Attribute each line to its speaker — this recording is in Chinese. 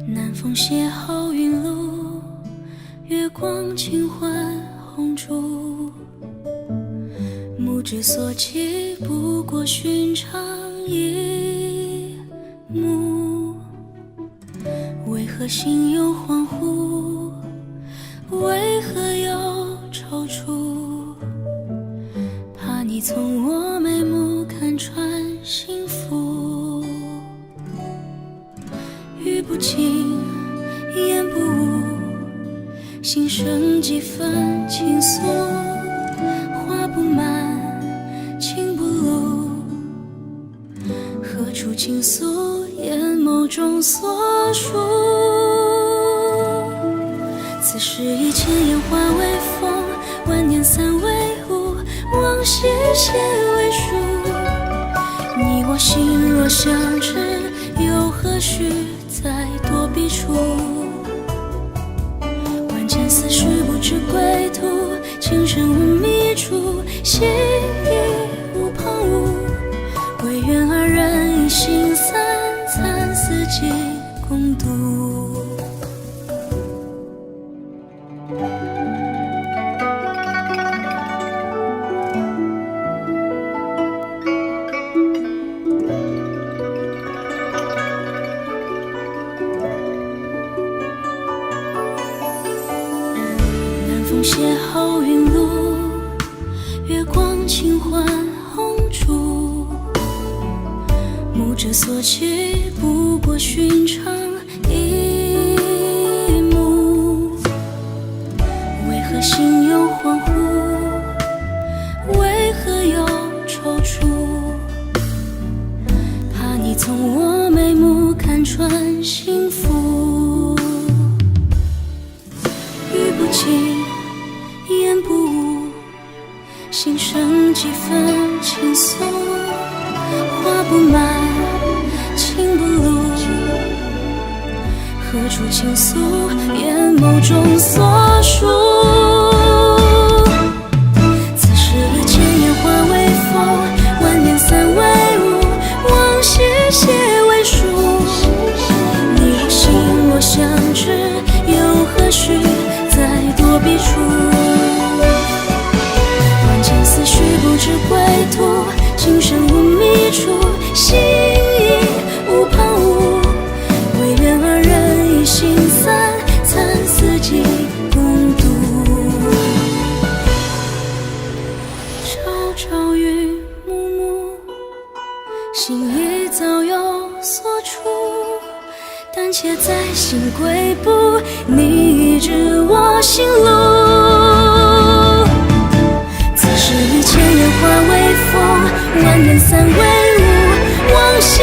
Speaker 1: 南风邂逅云露，月光轻唤红烛。目之所及，不过寻常一幕。为何心有恍惚？为何又踌躇？怕你从我眉目看穿幸福。语不尽，言不无，心生几分情愫。话不满，情不露，何处倾诉？眼眸中所述。此时一千烟化为风，万年散为雾，往昔写为书。你我心若相知，又何须再多笔触？万千思绪不知归途，情深无觅处，心意无旁骛。唯愿二人一心散，参四季共度。南风邂逅云露，月光轻唤红烛。目之所及，不过寻常一幕。为何心有恍惚？为何又踌躇？怕你从我眉目看穿幸福。语不尽，言不无，心生几分情愫。话不满，情不露，何处倾诉？眼眸中所述。此时一千烟化为风，万年散为雾，往昔写为书。你我心若相知，又何须再多笔触？万千思绪不知归途，情深无觅处，心意无旁骛。唯愿二人一心散，参四季共度。朝朝与暮暮，心意早有所处。但且在心归步，你已知我心路。此时一千烟化为风，万年散为雾，往昔